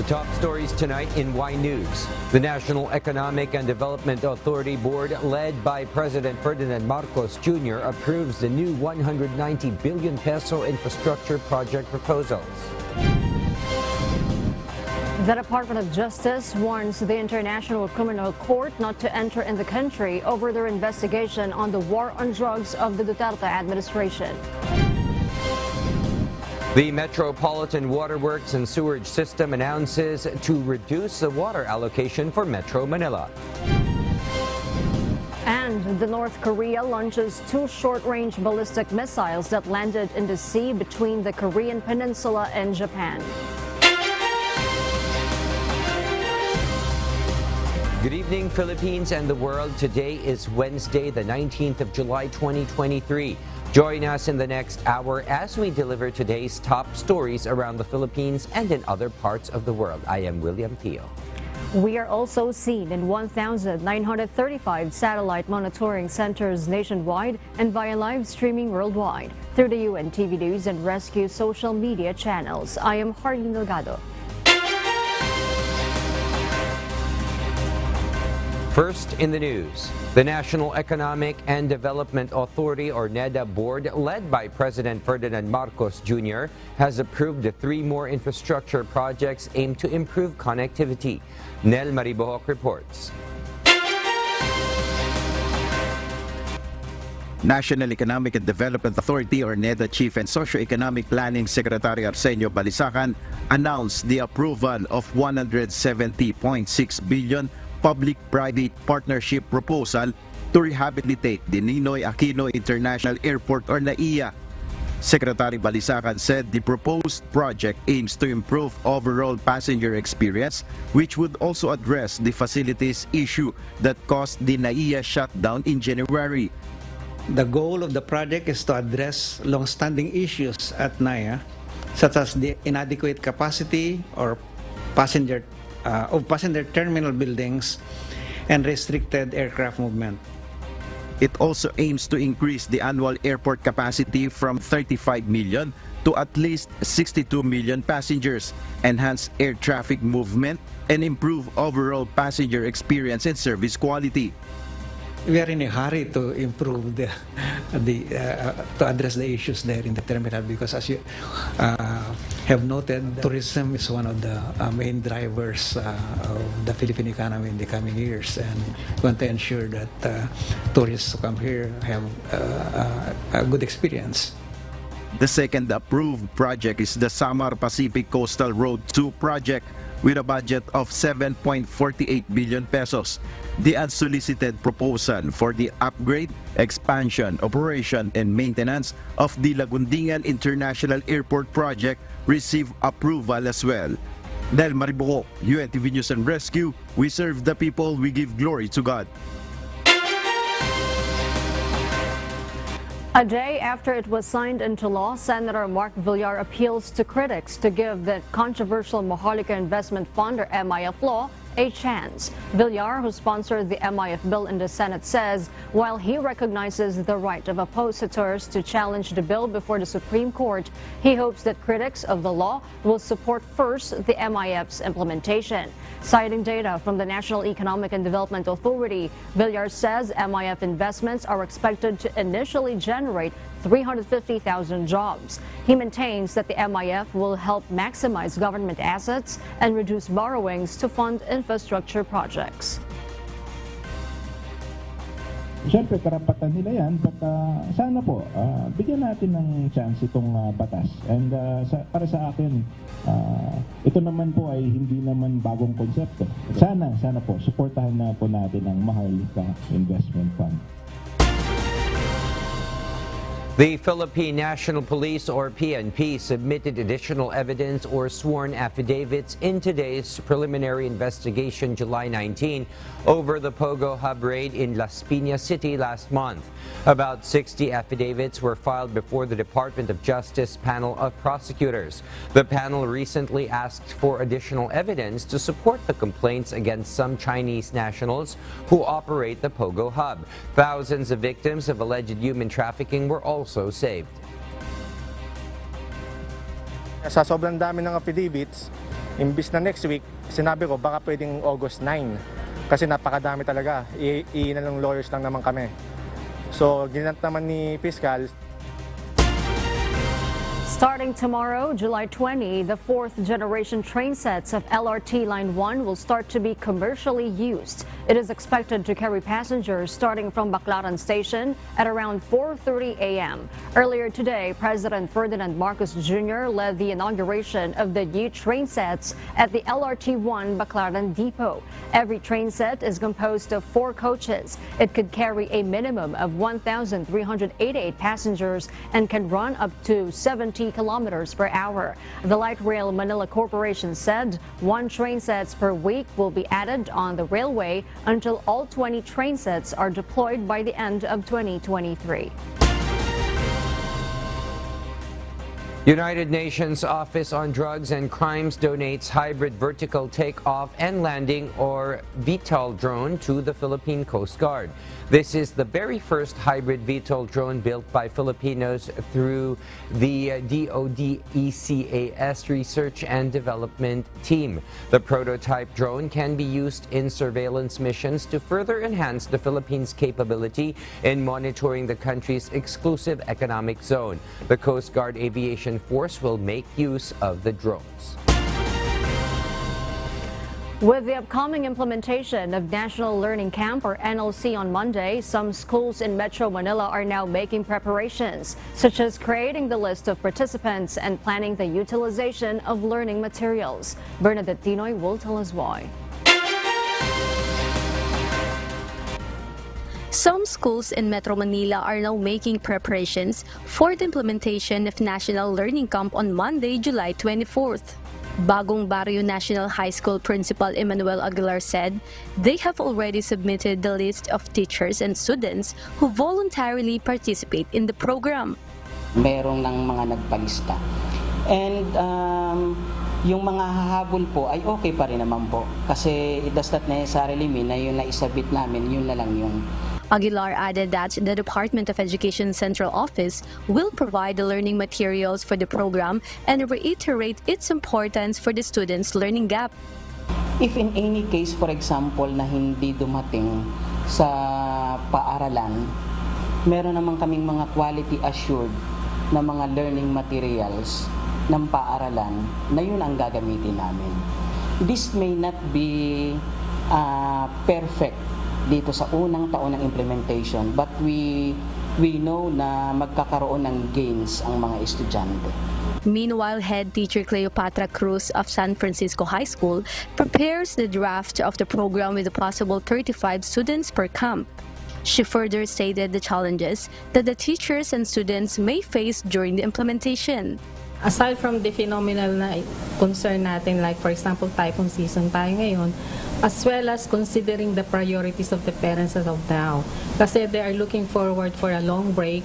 Top stories tonight in Y News. The National Economic and Development Authority Board, led by President Ferdinand Marcos Jr., approves the new 190 billion peso infrastructure project proposals. The Department of Justice warns the International Criminal Court not to enter in the country over their investigation on the war on drugs of the Duterte administration. The Metropolitan Waterworks and Sewerage System announces to reduce the water allocation for Metro Manila. And the North Korea launches 2 short-range ballistic missiles that landed in the sea between the Korean Peninsula and Japan. Good evening, Philippines and the world. Today is Wednesday, the 19th of July, 2023. Join us in the next hour as we deliver today's top stories around the Philippines and in other parts of the world. I am William Teo. We are also seen in 1,935 satellite monitoring centers nationwide and via live streaming worldwide through the UNTV News and Rescue social media channels. I am Harleen Delgado. First in the news, the National Economic and Development Authority, or NEDA board, led by President Ferdinand Marcos Jr., has approved the 3 more infrastructure projects aimed to improve connectivity. Nel Maribohok reports. National Economic and Development Authority, or NEDA Chief and Socio-Economic Planning Secretary Arsenio Balisacan announced the approval of 170.6 billion public-private partnership proposal to rehabilitate the Ninoy Aquino International Airport, or NAIA. Secretary Balisacan said the proposed project aims to improve overall passenger experience, which would also address the facilities issue that caused the NAIA shutdown in January. The goal of the project is to address long-standing issues at NAIA, such as the inadequate capacity or passenger terminal buildings and restricted aircraft movement. It also aims to increase the annual airport capacity from 35 million to at least 62 million passengers, enhance air traffic movement, and improve overall passenger experience and service quality. We are in a hurry to improve to address the issues there in the terminal, because as you have noted, tourism is one of the main drivers of the Philippine economy in the coming years, and we want to ensure that tourists who come here have a good experience. The second approved project is the Samar Pacific Coastal Road 2 project, with a budget of 7.48 billion pesos. The unsolicited proposal for the upgrade, expansion, operation, and maintenance of the Lagundingan International Airport project received approval as well. Nel Maribohok, UNTV News and Rescue. We serve the people, we give glory to God. A day after it was signed into law, Senator Mark Villar appeals to critics to give the controversial Maharlika Investment Fund, or MIF law, a chance. Villar, who sponsored the MIF bill in the Senate, says while he recognizes the right of oppositors to challenge the bill before the Supreme Court, he hopes that critics of the law will support first the MIF's implementation. Citing data from the National Economic and Development Authority, Villar says MIF investments are expected to initially generate 350,000 jobs. He maintains that the MIF will help maximize government assets and reduce borrowings to fund infrastructure projects. Siyempre, karapatan nila yan, but sana po, bigyan natin ng chance itong batas. And para sa akin, ito naman po ay hindi naman bagong konsepto. Sana po, suportahan na po natin ang Maharlika Investment Fund. The Philippine National Police, or PNP, submitted additional evidence or sworn affidavits in today's preliminary investigation, July 19, over the Pogo Hub raid in Las Piñas City last month. About 60 affidavits were filed before the Department of Justice panel of prosecutors. The panel recently asked for additional evidence to support the complaints against some Chinese nationals who operate the Pogo Hub. Thousands of victims of alleged human trafficking were also saved. Sa sobrang dami ng affidavits, Imbis na next week, sinabi ko baka pwedeng August 9. Kasi napakadami talaga. Ng lawyers lang naman kami. So, ginant naman ni Fiscal. Starting tomorrow, July 20, the fourth-generation train sets of LRT Line 1 will start to be commercially used. It is expected to carry passengers starting from Baclaran Station at around 4:30 a.m. Earlier today, President Ferdinand Marcos Jr. led the inauguration of the new train sets at the LRT-1 Baclaran Depot. Every train set is composed of 4 coaches. It could carry a minimum of 1,388 passengers and can run up to 70 kilometers per hour. The Light Rail Manila Corporation said 1 train sets per week will be added on the railway until all 20 train sets are deployed by the end of 2023. United Nations Office on Drugs and Crimes donates hybrid vertical takeoff and landing or VTOL drone to the Philippine Coast Guard. This is the very first hybrid VTOL drone built by Filipinos through the DoD ECAS Research and Development Team. The prototype drone can be used in surveillance missions to further enhance the Philippines' capability in monitoring the country's exclusive economic zone. The Coast Guard Aviation Force will make use of the drones. With the upcoming implementation of National Learning Camp or NLC on Monday, some schools in Metro Manila are now making preparations, such as creating the list of participants and planning the utilization of learning materials. Bernadette Tinoy will tell us why. Some schools in Metro Manila are now making preparations for the implementation of National Learning Camp on Monday, July 24th. Bagong Barrio National High School Principal Emmanuel Aguilar said they have already submitted the list of teachers and students who voluntarily participate in the program. Merong ng mga nagpalista. And yung mga hahabol po ay okay pa rin naman po. Kasi it does not necessarily mean na yung naisabit namin, yun na lang yung. Aguilar added that the Department of Education Central Office will provide the learning materials for the program and reiterate its importance for the students' learning gap. If in any case, for example, na hindi dumating sa paaralan, meron naman kaming mga quality assured na mga learning materials ng paaralan na yun ang gagamitin namin. This may not be perfect dito sa unang taon ng implementation, but we know na magkakaroon ng gains ang mga estudyante. Meanwhile, head teacher Cleopatra Cruz of San Francisco High School prepares the draft of the program with a possible 35 students per camp. She further stated the challenges that the teachers and students may face during the implementation. Aside from the phenomenal na concern natin, like for example, typhoon season tayo ngayon, as well as considering the priorities of the parents as of now. Kasi they are looking forward for a long break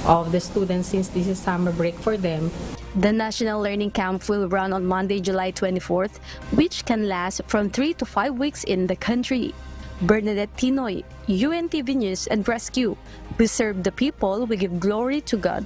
of the students since this is summer break for them. The National Learning Camp will run on Monday, July 24th, which can last from 3 to 5 weeks in the country. Bernadette Tinoy, UNTV News and Rescue. We serve the people, we give glory to God.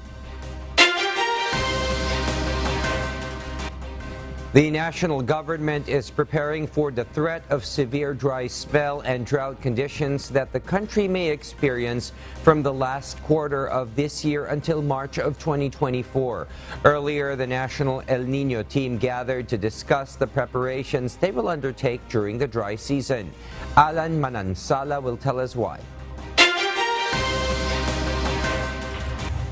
The national government is preparing for the threat of severe dry spell and drought conditions that the country may experience from the last quarter of this year until March of 2024. Earlier, the National El Nino team gathered to discuss the preparations they will undertake during the dry season. Alan Manansala will tell us why.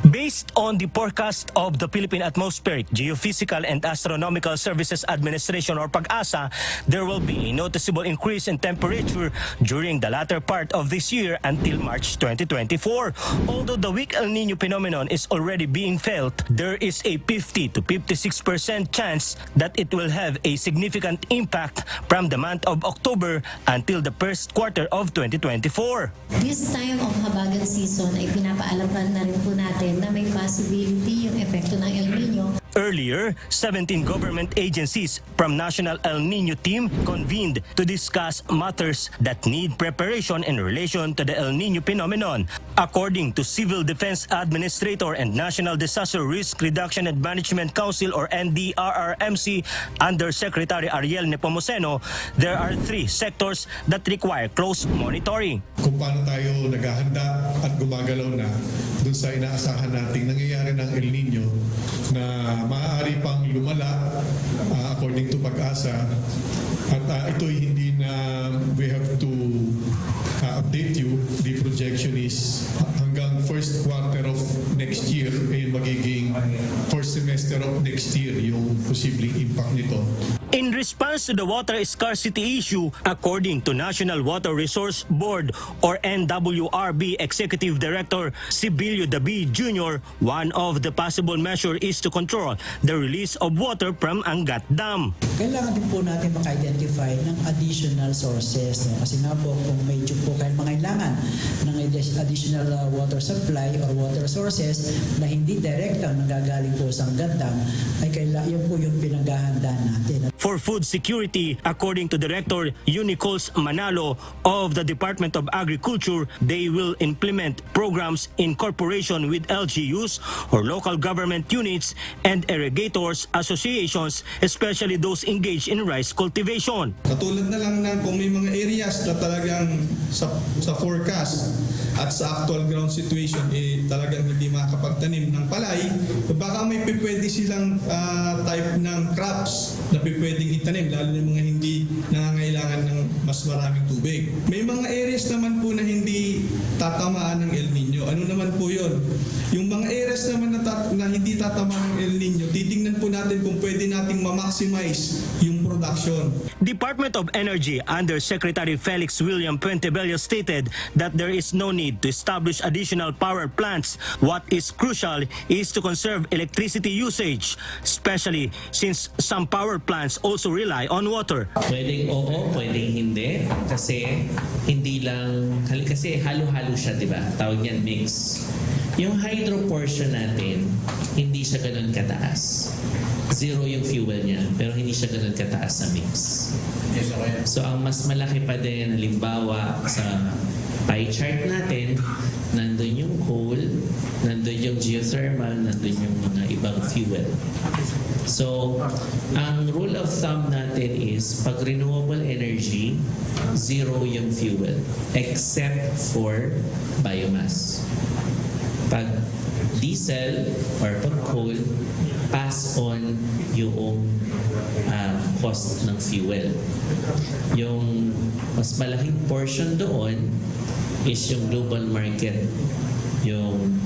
Based on the forecast of the Philippine Atmospheric, Geophysical and Astronomical Services Administration or PAG-ASA, there will be a noticeable increase in temperature during the latter part of this year until March 2024. Although the weak El Nino phenomenon is already being felt, there is a 50 to 56% chance that it will have a significant impact from the month of October until the first quarter of 2024. This time of habagat season ay pinapaalam na rin po natin na may possibility yung epekto ng El Nino. Earlier, 17 government agencies from National El Nino team convened to discuss matters that need preparation in relation to the El Nino phenomenon. According to Civil Defense Administrator and National Disaster Risk Reduction and Management Council or NDRRMC Undersecretary Ariel Nepomuceno, there are 3 sectors that require close monitoring. Kung paano tayo naghahanda at gumagalaw na dun sa inaasahan nating nangyayari ng El Nino na maaari pang lumala according to pag-asa at ito'y hindi na we have to update you. The projection is hanggang first quarter of next year magiging first semester of next year yung posibleng impact nito. In response to the water scarcity issue, according to National Water Resource Board or NWRB Executive Director Sibilio Dabi Jr., one of the possible measures is to control the release of water from Angat Dam. Kailangan din po natin maka-identify ng additional sources. Kasi nga po, kung medyo po kayo mangailangan ng additional water supply or water sources na hindi direktang nanggagaling po sa Angat Dam, ay yan po yung pinaghahandaan natin. For food security, according to Director Unicols Manalo of the Department of Agriculture, they will implement programs in cooperation with LGUs or local government units and irrigators associations, especially those engaged in rice cultivation. Katulad na lang na kung may mga areas na talagang sa forecast at sa actual ground situation talagang hindi makakapagtanim ng palay, baka may pwede silang type ng crops na pwedeng itanim, lalo ng mga hindi nangangailangan ng mas maraming tubig. May mga areas naman po na hindi tatamaan ng El Nino. Ano naman po yun? Yung mga areas naman na hindi tatamaan ng El Nino, titingnan po natin kung pwede nating ma-maximize yung production. Department of Energy Undersecretary Felix William Puentebello stated that there is no need to establish additional power plants. What is crucial is to conserve electricity usage, especially since some power plants also rely on water. Pwedeng oo, pwedeng hindi. Kasi hindi lang, kasi halo-halo siya, di ba? Tawag niyan mix. Yung hydro portion natin, hindi siya ganun kataas. Zero yung fuel niya, pero hindi siya ganun kataas sa mix. So ang mas malaki pa din, halimbawa sa pie chart natin, nandun yung coal, nandun yung geothermal, nandun yung mga ibang fuel. So, ang rule of thumb natin is pag renewable energy, zero yung fuel, except for biomass. Pag diesel or pag coal, pass on yung cost ng fuel. Yung mas malaking portion doon is yung global market, yung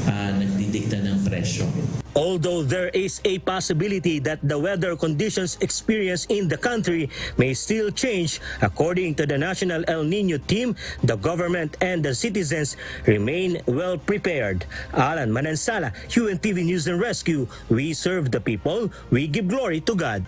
nagdidikta ng presyo. Although there is a possibility that the weather conditions experienced in the country may still change, according to the National El Nino team, the government and the citizens remain well prepared. Alan Manansala, UNTV News and Rescue. We serve the people. We give glory to God.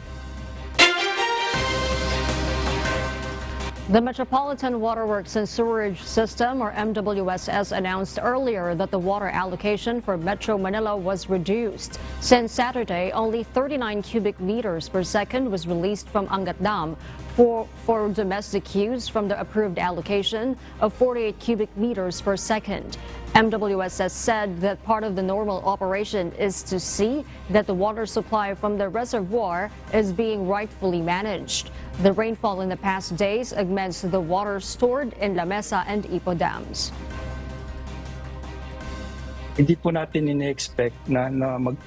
The Metropolitan Waterworks and Sewerage System, or MWSS, announced earlier that the water allocation for Metro Manila was reduced. Since Saturday, only 39 cubic meters per second was released from Angat Dam for domestic use from the approved allocation of 48 cubic meters per second. MWSS said that part of the normal operation is to see that the water supply from the reservoir is being rightfully managed. The rainfall in the past days augments the water stored in La Mesa and Ipo dams. Hindi po natin ini-expect na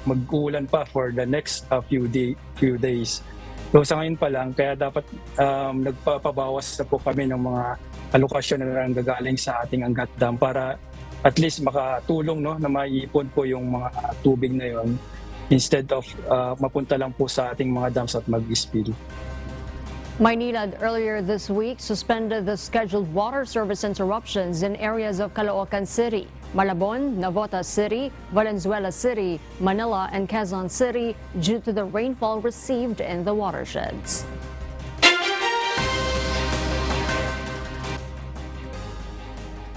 mag-uulan pa for the next few days. So sa ngayon pa lang, kaya dapat nagpapabawas na po kami ng mga alokasyon na nanggagaling sa ating Angat Dam para at least makatulong na maiipon po yung mga tubig na yon instead of mapunta lang po sa ating mga dams at mag-spill. Maynilad earlier this week suspended the scheduled water service interruptions in areas of Caloocan City, Malabon, Navotas City, Valenzuela City, Manila, and Quezon City due to the rainfall received in the watersheds.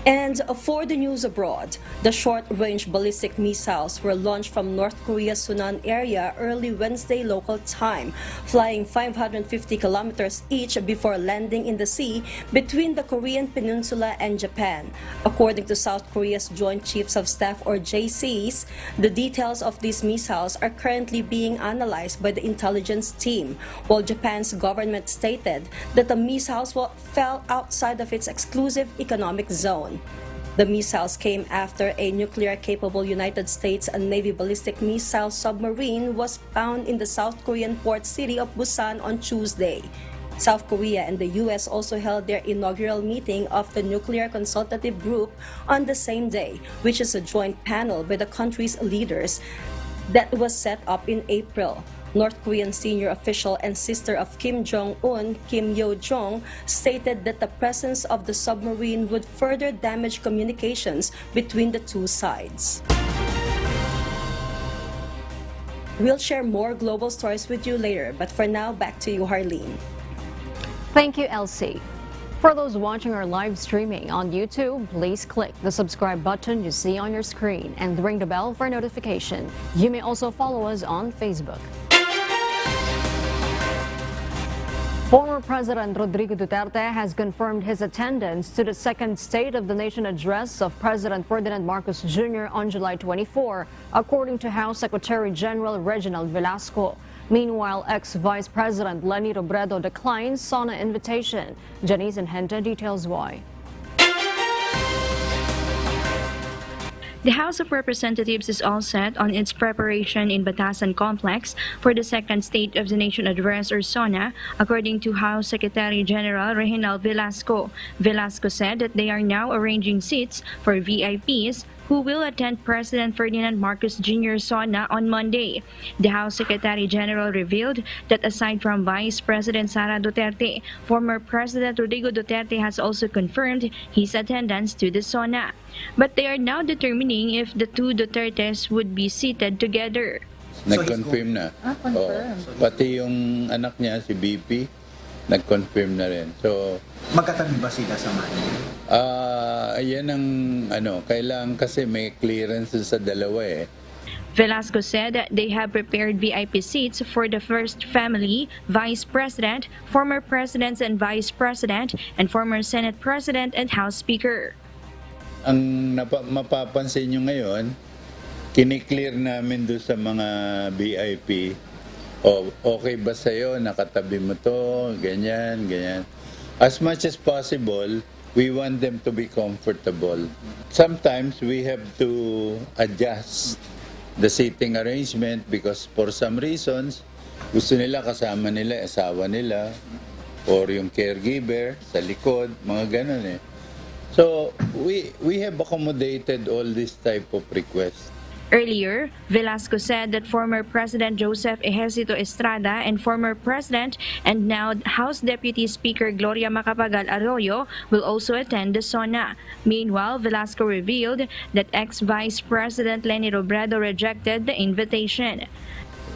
And for the news abroad, the short-range ballistic missiles were launched from North Korea's Sunan area early Wednesday local time, flying 550 kilometers each before landing in the sea between the Korean Peninsula and Japan. According to South Korea's Joint Chiefs of Staff or JCs, the details of these missiles are currently being analyzed by the intelligence team, while Japan's government stated that the missiles fell outside of its exclusive economic zone. The missiles came after a nuclear-capable United States Navy ballistic missile submarine was found in the South Korean port city of Busan on Tuesday. South Korea and the U.S. also held their inaugural meeting of the Nuclear Consultative Group on the same day, which is a joint panel by the country's leaders that was set up in April. North Korean senior official and sister of Kim Jong-un, Kim Yo-jong, stated that the presence of the submarine would further damage communications between the two sides. We'll share more global stories with you later, but for now, back to you, Harleen. Thank you, Elsie. For those watching our live streaming on YouTube, please click the subscribe button you see on your screen and ring the bell for notification. You may also follow us on Facebook. Former President Rodrigo Duterte has confirmed his attendance to the second State of the Nation address of President Ferdinand Marcos Jr. on July 24, according to House Secretary General Reginald Velasco. Meanwhile, ex-Vice President Leni Robredo declined SONA invitation. Janice and Henta details why. The House of Representatives is all set on its preparation in Batasan Complex for the second State of the Nation Address or SONA, according to House Secretary General Reginald Velasco. Velasco said that they are now arranging seats for VIPs who will attend President Ferdinand Marcos Jr.'s SONA on Monday. The House Secretary General revealed that aside from Vice President Sara Duterte, former President Rodrigo Duterte has also confirmed his attendance to the SONA. But they are now determining if the two Dutertes would be seated together. Nag-confirm na. Confirm. Pati yung anak niya, si BP, nag-confirm na rin. So, magkatabi ba sila sa Manila? Ayan ang kailangan kasi may clearance sa dalawa eh. Velasco said that they have prepared VIP seats for the first family, Vice President, former Presidents and Vice President, and former Senate President and House Speaker. Ang mapapansin nyo ngayon, kiniklear namin doon sa mga VIP. Okay ba sa'yo? Nakatabi mo to? Ganyan, ganyan. As much as possible, we want them to be comfortable. Sometimes we have to adjust the seating arrangement because for some reasons, gusto nila kasama nila, asawa nila, or yung caregiver sa likod, mga ganun eh. So, we have accommodated all this type of requests. Earlier, Velasco said that former President Joseph Ejercito Estrada and former President and now House Deputy Speaker Gloria Macapagal Arroyo will also attend the SONA. Meanwhile, Velasco revealed that ex-Vice President Leni Robredo rejected the invitation.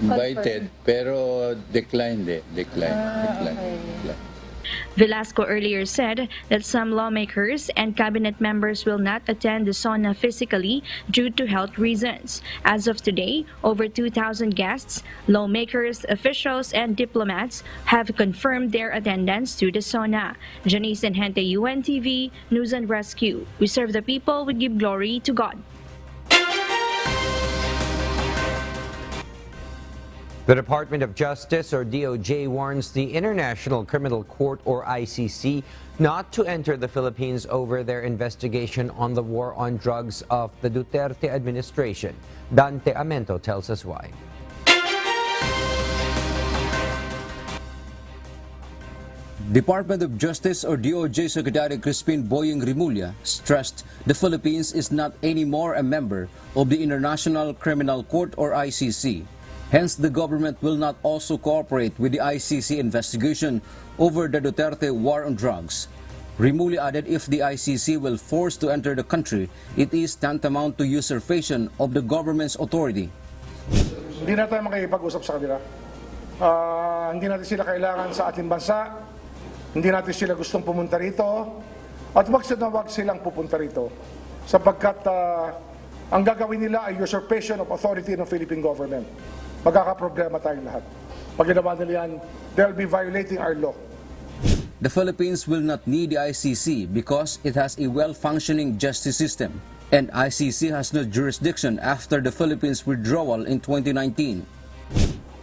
Invited, pero declined. Velasco earlier said that some lawmakers and cabinet members will not attend the SONA physically due to health reasons. As of today, over 2,000 guests, lawmakers, officials, and diplomats have confirmed their attendance to the SONA. Janice and Hente, UNTV, News and Rescue. We serve the people, we give glory to God. The Department of Justice, or DOJ, warns the International Criminal Court, or ICC, not to enter the Philippines over their investigation on the war on drugs of the Duterte administration. Dante Amento tells us why. Department of Justice, or DOJ Secretary Crispin Boyeng Rimulya stressed the Philippines is not anymore a member of the International Criminal Court, or ICC. Hence, the government will not also cooperate with the ICC investigation over the Duterte war on drugs. Rimulya added if the ICC will force to enter the country, it is tantamount to usurpation of the government's authority. Hindi na tayo makikipag-usap sa kanila. Hindi natin sila kailangan sa ating bansa. Hindi natin sila gustong pumunta rito. At wag silang pupunta rito sapagkat ang gagawin nila ay usurpation of authority ng Philippine government. Magkakaproblema tayong lahat. Pag ginawa nila yan, they'll be violating our law. The Philippines will not need the ICC because it has a well-functioning justice system, and ICC has no jurisdiction after the Philippines' withdrawal in 2019.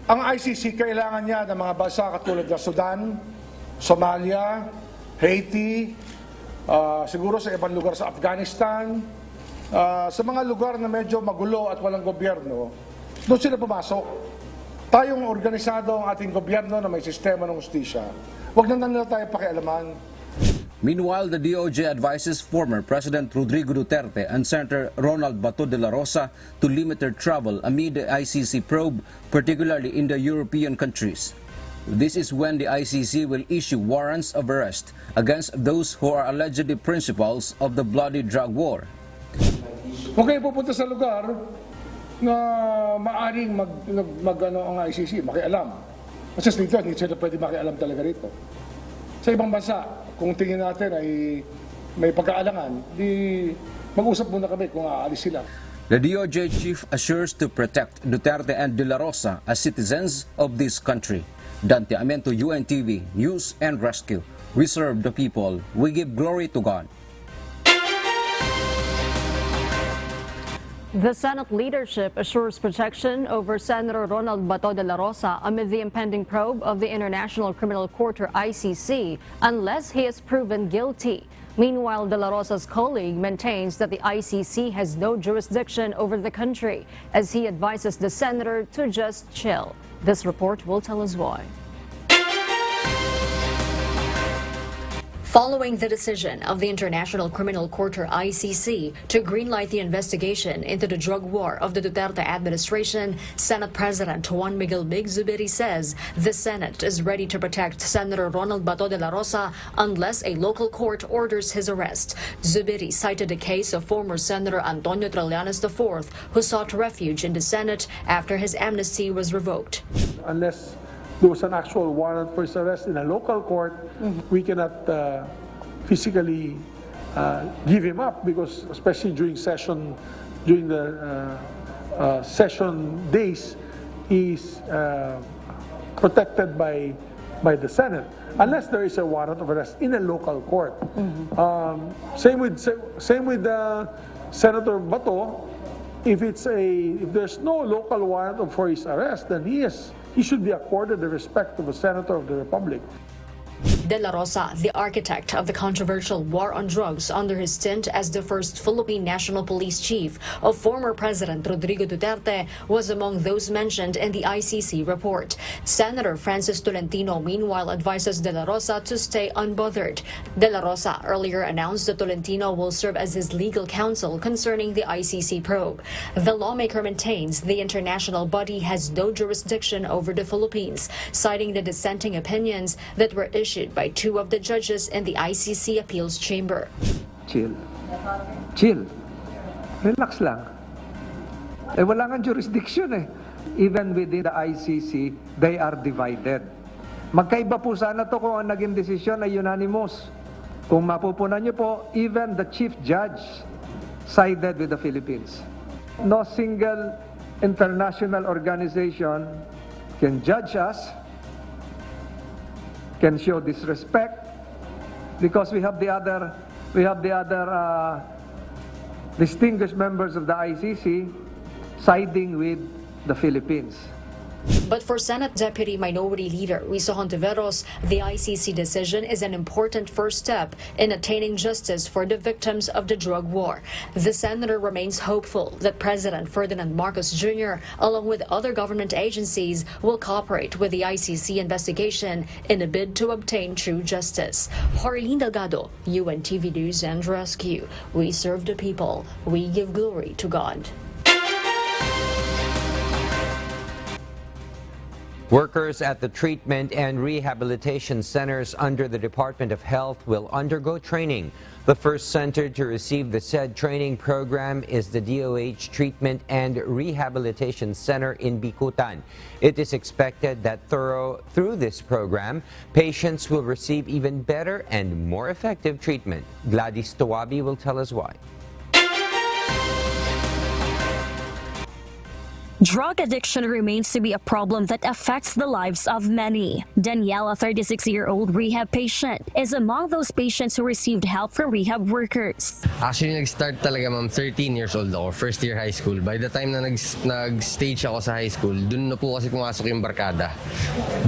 Ang ICC kailangan niya ng mga bansa katulad ng Sudan, Somalia, Haiti, siguro sa ibang lugar sa Afghanistan, sa mga lugar na medyo magulo at walang gobyerno, doon sila pumasok. Tayong organisado ang ating gobyerno na may sistema ng hustisya. Huwag na nila tayo pakialaman. Meanwhile, the DOJ advises former President Rodrigo Duterte and Senator Ronald Bato de la Rosa to limit their travel amid the ICC probe, particularly in the European countries. This is when the ICC will issue warrants of arrest against those who are allegedly principals of the bloody drug war. Kung kayo pupunta sa lugar na maaring ang ICC, makialam. Kasi dito, hindi sila pwede makialam talaga rito. Sa ibang bansa, kung tingin natin ay may pagkaalangan, di mag-usap muna kami kung aalis sila. The DOJ chief assures to protect Duterte and De La Rosa as citizens of this country. Dante Amento, UNTV, News and Rescue. We serve the people. We give glory to God. The Senate leadership assures protection over Senator Ronald Bato de la Rosa amid the impending probe of the International Criminal Court or ICC unless he is proven guilty. Meanwhile, de la Rosa's colleague maintains that the ICC has no jurisdiction over the country as he advises the senator to just chill. This report will tell us why. Following the decision of the International Criminal Court or ICC to greenlight the investigation into the drug war of the Duterte administration, Senate President Juan Miguel Big Zubiri says the Senate is ready to protect Senator Ronald Bato de la Rosa unless a local court orders his arrest. Zubiri cited the case of former Senator Antonio Trillanes IV, who sought refuge in the Senate after his amnesty was revoked. Unless there was an actual warrant for his arrest in a local court, we cannot physically give him up because, especially during the session days, he's protected by the Senate unless there is a warrant of arrest in a local court. Same with Senator Bato. If there's no local warrant for his arrest, then he should be accorded the respect of a senator of the republic. De La Rosa, the architect of the controversial war on drugs under his stint as the first Philippine National Police Chief of former President Rodrigo Duterte, was among those mentioned in the ICC report. Senator Francis Tolentino, meanwhile, advises De La Rosa to stay unbothered. De La Rosa earlier announced that Tolentino will serve as his legal counsel concerning the ICC probe. The lawmaker maintains the international body has no jurisdiction over the Philippines, citing the dissenting opinions that were issued by two of the judges in the ICC appeals chamber. Chill. Relax lang. Wala nga jurisdiction eh. Even within the ICC, they are divided. Magkaiba po sana to kung ang naging desisyon ay unanimous. Kung mapupunan niyo po, even the chief judge sided with the Philippines. No single international organization can judge us, can show disrespect, because we have the other distinguished members of the ICC siding with the Philippines. But for Senate Deputy Minority Leader Risa Hontiveros, the ICC decision is an important first step in attaining justice for the victims of the drug war. The senator remains hopeful that President Ferdinand Marcos Jr., along with other government agencies, will cooperate with the ICC investigation in a bid to obtain true justice. Harleen Delgado, UNTV News and Rescue. We serve the people. We give glory to God. Workers at the treatment and rehabilitation centers under the Department of Health will undergo training. The first center to receive the said training program is the DOH Treatment and Rehabilitation Center in Bicutan. It is expected that through this program, patients will receive even better and more effective treatment. Gladys Tawabi will tell us why. Drug addiction remains to be a problem that affects the lives of many. Daniela, a 36-year-old rehab patient, is among those patients who received help from rehab workers. Actually, nag-start talaga ma'am, 13 years old ako, first year high school. By the time na nag-stage ako sa high school, dun na po kasi pumasok yung barkada.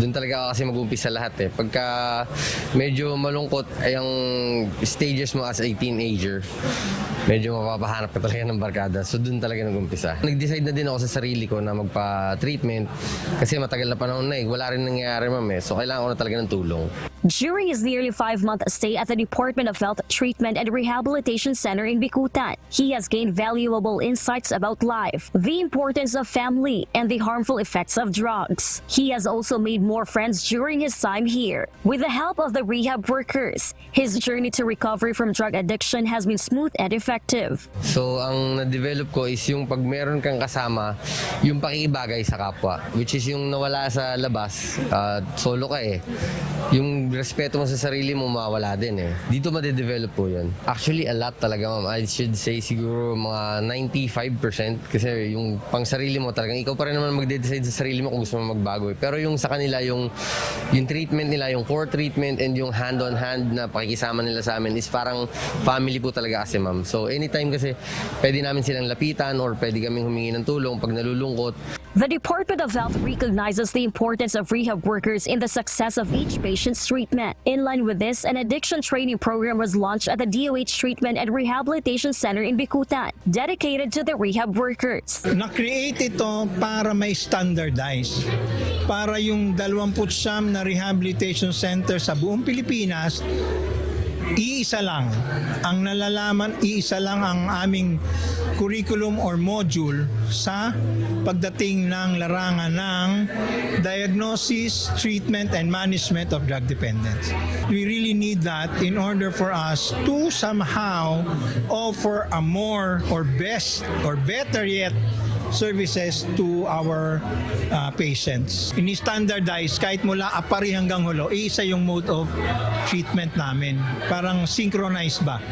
Dun talaga kasi mag-umpisa lahat eh. Pagka medyo malungkot ay ang stages mo as a teenager, medyo mapapahanap ka talaga ng barkada. So dun talaga nag-umpisa. Nag-decide na din ako sa sarili ko na magpa-treatment kasi matagal na panahon na eh. Wala rin nangyayari ma'am eh. So kailangan ko na talaga ng tulong. During his nearly 5-month stay at the Department of Health Treatment and Rehabilitation Center in Bicutan, he has gained valuable insights about life, the importance of family, and the harmful effects of drugs. He has also made more friends during his time here. With the help of the rehab workers, his journey to recovery from drug addiction has been smooth and effective. So ang na-develop ko is yung pag meron kang kasama, yung pakikibagay sa kapwa, which is yung nawala sa labas, solo ka eh. Yung respeto mo sa sarili mo mawawala din eh. Dito ma-develop po yun. Actually, a lot talaga ma'am. I should say siguro mga 95% kasi yung pang sarili mo talagang ikaw pa rin naman mag-decide sa sarili mo kung gusto mo magbago eh. Pero yung sa kanila, yung treatment nila, yung core treatment and yung hand-on-hand na pakikisama nila sa amin is parang family po talaga kasi ma'am. So anytime kasi pwede namin silang lapitan or pwede kaming humingi ng tulong pag nalulungkot. The Department of Health recognizes the importance of rehab workers in the success of each patient's treatment. In line with this, an addiction training program was launched at the DOH Treatment and Rehabilitation Center in Bicutan, dedicated to the rehab workers. Na-create ito para may standardize. Para yung 29 na rehabilitation center sa buong Pilipinas, iisa lang ang nalalaman, iisa lang ang aming curriculum or module sa pagdating ng larangan ng diagnosis, treatment, and management of drug dependence. We really need that in order for us to somehow offer a more or best or better yet services to our patients. Ini-standardize kahit mula apari hanggang hulo, isa yung mode of treatment namin. Parang synchronized ba?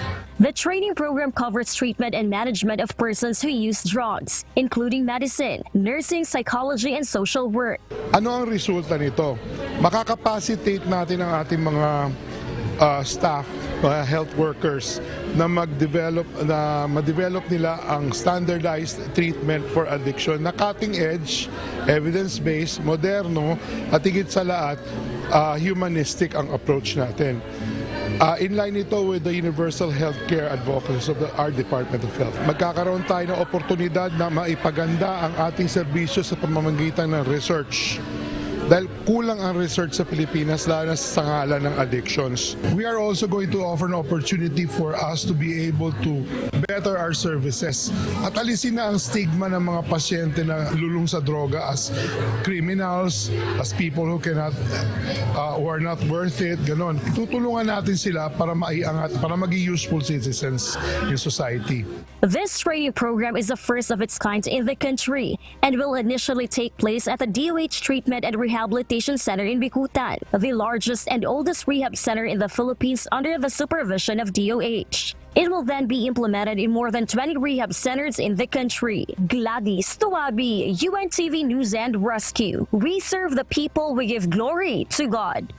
The training program covers treatment and management of persons who use drugs, including medicine, nursing, psychology, and social work. Ano ang resulta nito? Makakapacitate natin ang ating mga staff, health workers na ma-develop nila ang standardized treatment for addiction na cutting edge, evidence-based, moderno at higit sa lahat humanistic ang approach natin. In line ito with the universal healthcare advocacy of our Department of Health. Magkakaroon tayo ng oportunidad na maipaganda ang ating serbisyo sa pamamagitan ng research. Dahil kulang ang research sa Pilipinas lalo na sa ngalan ng addictions. We are also going to offer an opportunity for us to be able to better our services at alisin na ang stigma ng mga pasyente na lulong sa droga as criminals, as people who cannot, who are not worth it, ganon. Tutulungan natin sila para maiangat, para maging useful citizens in society. This training program is the first of its kind in the country and will initially take place at the DOH Treatment and Rehabilitation Center in Bicutan, the largest and oldest rehab center in the Philippines under the supervision of DOH. It will then be implemented in more than 20 rehab centers in the country. Gladys Tawabi, UNTV News and Rescue. We serve the people, we give glory to God.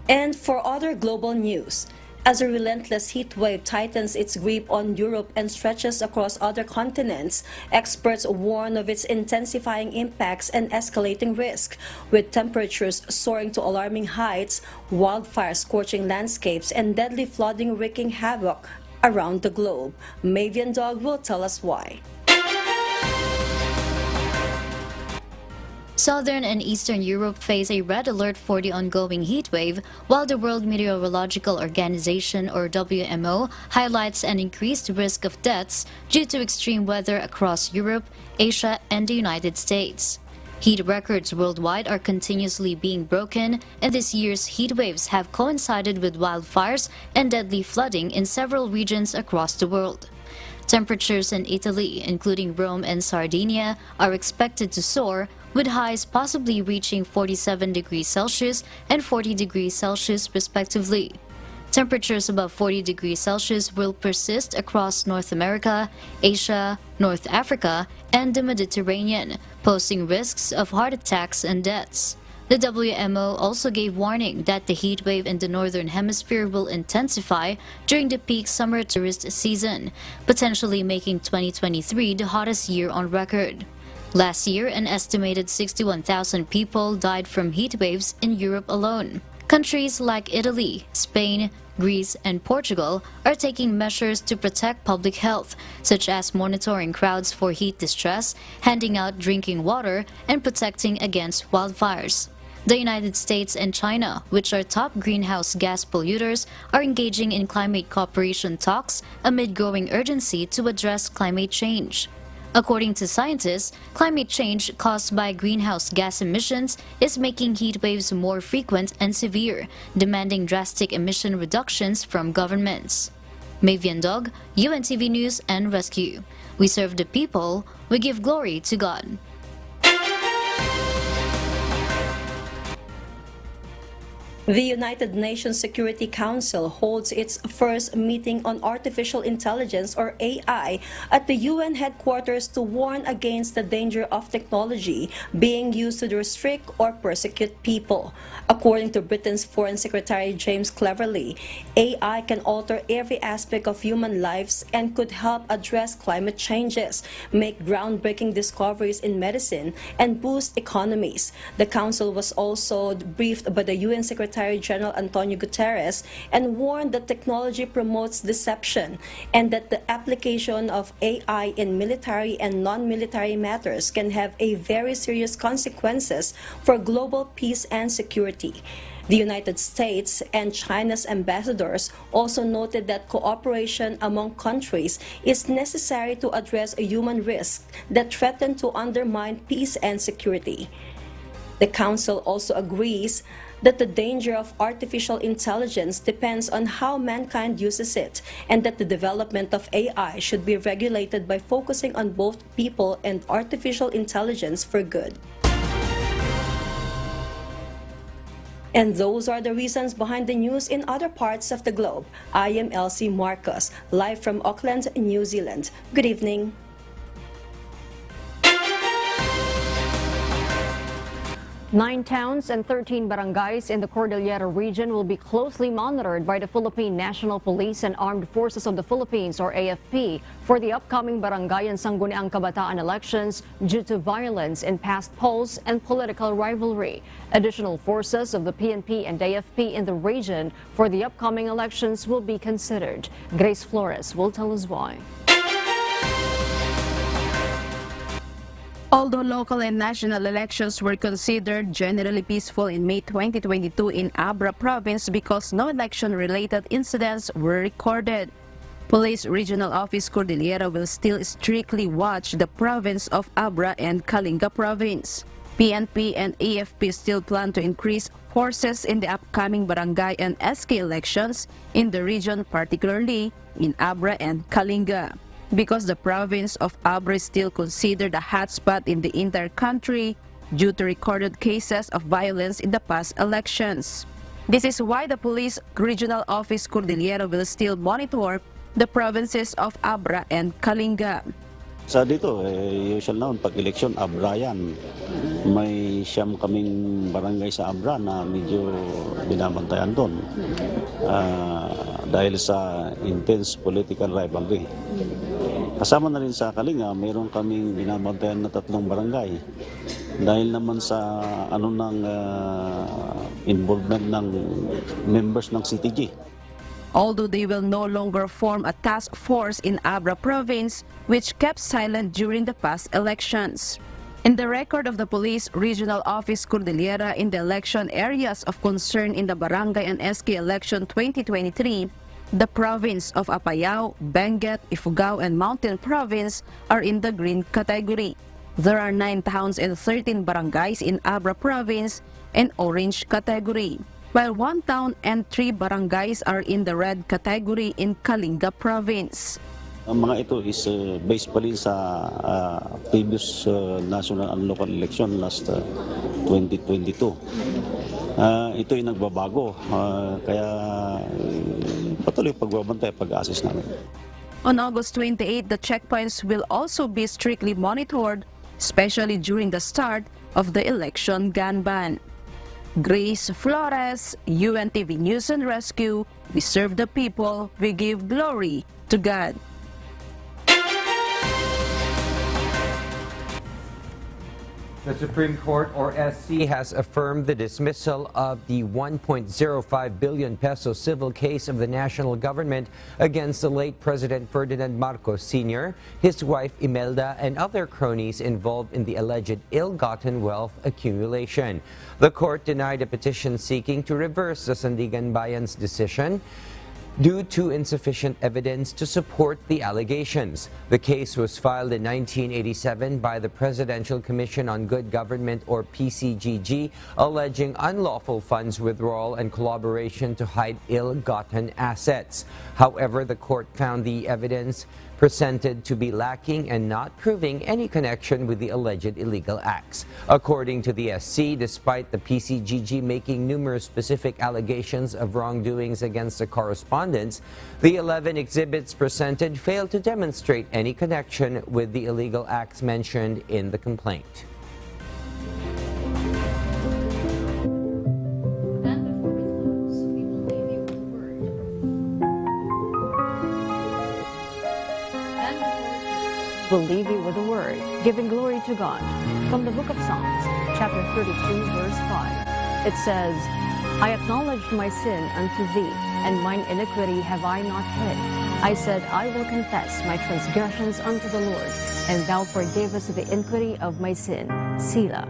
And for other global news, as a relentless heat wave tightens its grip on Europe and stretches across other continents, experts warn of its intensifying impacts and escalating risk, with temperatures soaring to alarming heights, wildfires scorching landscapes, and deadly flooding wreaking havoc around the globe. Mavian Dog will tell us why. Southern and Eastern Europe face a red alert for the ongoing heat wave, while the World Meteorological Organization, or WMO, highlights an increased risk of deaths due to extreme weather across Europe, Asia, and the United States. Heat records worldwide are continuously being broken, and this year's heat waves have coincided with wildfires and deadly flooding in several regions across the world. Temperatures in Italy, including Rome and Sardinia, are expected to soar, with highs possibly reaching 47 degrees Celsius and 40 degrees Celsius respectively. Temperatures above 40 degrees Celsius will persist across North America, Asia, North Africa, and the Mediterranean, posing risks of heart attacks and deaths. The WMO also gave warning that the heat wave in the Northern Hemisphere will intensify during the peak summer tourist season, potentially making 2023 the hottest year on record. Last year, an estimated 61,000 people died from heat waves in Europe alone. Countries like Italy, Spain, Greece, and Portugal are taking measures to protect public health, such as monitoring crowds for heat distress, handing out drinking water, and protecting against wildfires. The United States and China, which are top greenhouse gas polluters, are engaging in climate cooperation talks amid growing urgency to address climate change. According to scientists, climate change caused by greenhouse gas emissions is making heat waves more frequent and severe, demanding drastic emission reductions from governments. Mavian Dog, UNTV News and Rescue. We serve the people, we give glory to God. The United Nations Security Council holds its first meeting on artificial intelligence, or AI, at the UN headquarters to warn against the danger of technology being used to restrict or persecute people. According to Britain's Foreign Secretary James Cleverly, AI can alter every aspect of human lives and could help address climate changes, make groundbreaking discoveries in medicine, and boost economies. The Council was also briefed by the UN Secretary General Antonio Guterres and warned that technology promotes deception and that the application of AI in military and non-military matters can have a very serious consequences for global peace and security. The United States and China's ambassadors also noted that cooperation among countries is necessary to address human risks that threaten to undermine peace and security. The Council also agrees that the danger of artificial intelligence depends on how mankind uses it, and that the development of AI should be regulated by focusing on both people and artificial intelligence for good. And those are the reasons behind the news in other parts of the globe. I am Elsie Marcos, live from Auckland, New Zealand. Good evening. Nine towns and 13 barangays in the Cordillera region will be closely monitored by the Philippine National Police and Armed Forces of the Philippines, or AFP, for the upcoming barangay and Sangguniang Kabataan elections due to violence in past polls and political rivalry. Additional forces of the PNP and AFP in the region for the upcoming elections will be considered. Grace Flores will tell us why. Although local and national elections were considered generally peaceful in May 2022 in Abra province because no election-related incidents were recorded, Police Regional Office Cordillera will still strictly watch the province of Abra and Kalinga province. PNP and AFP still plan to increase forces in the upcoming barangay and SK elections in the region, particularly in Abra and Kalinga. Because the province of Abra is still considered a hotspot in the entire country due to recorded cases of violence in the past elections. This is why the Police Regional Office Cordillera will still monitor the provinces of Abra and Kalinga. Sa dito, usual naman pag election, Abra yan. May siyam kaming barangay sa Abra na medyo binabantayan doon. Dahil sa intense political rivalry. Kasama na rin sa Kalinga, mayroon kaming binabantayan na 3 barangay. Dahil naman sa involvement ng members ng CTG. Although they will no longer form a task force in Abra province, which kept silent during the past elections. In the record of the Police Regional Office Cordillera in the election areas of concern in the Barangay and SK election 2023, the province of Apayao, Benguet, Ifugao, and Mountain Province are in the green category. There are 9 towns and 13 barangays in Abra Province and orange category, while 1 town and 3 barangays are in the red category in Kalinga Province. Ang mga ito is based pa rin sa previous national and local election last 2022. Ito ay nagbabago, kaya patuloy pagbabantay, pag-assess namin. On August 28, the checkpoints will also be strictly monitored, especially during the start of the election gun ban. Grace Flores, UNTV News and Rescue. We serve the people, we give glory to God. The Supreme Court, or SC, has affirmed the dismissal of the 1.05 billion peso civil case of the national government against the late President Ferdinand Marcos Sr., his wife Imelda, and other cronies involved in the alleged ill-gotten wealth accumulation. The court denied a petition seeking to reverse the Sandigan Bayan's decision due to insufficient evidence to support the allegations. The case was filed in 1987 by the Presidential Commission on Good Government, or PCGG, alleging unlawful funds withdrawal and collaboration to hide ill-gotten assets. However, the court found the evidence presented to be lacking and not proving any connection with the alleged illegal acts. According to the SC, despite the PCGG making numerous specific allegations of wrongdoings against the correspondents, the 11 exhibits presented failed to demonstrate any connection with the illegal acts mentioned in the complaint. Will leave you with a word, giving glory to God. From the book of Psalms, chapter 32, verse 5. It says, I acknowledged my sin unto thee, and mine iniquity have I not hid. I said, I will confess my transgressions unto the Lord, and thou forgavest the iniquity of my sin. Selah.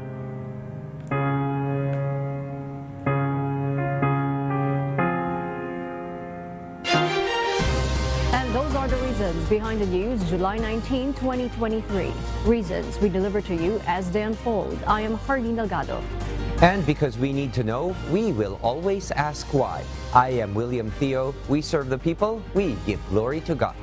Behind the news, July 19, 2023. Reasons we deliver to you as they unfold. I am Hardy Delgado. And because we need to know, we will always ask why. I am William Theo. We serve the people. We give glory to God.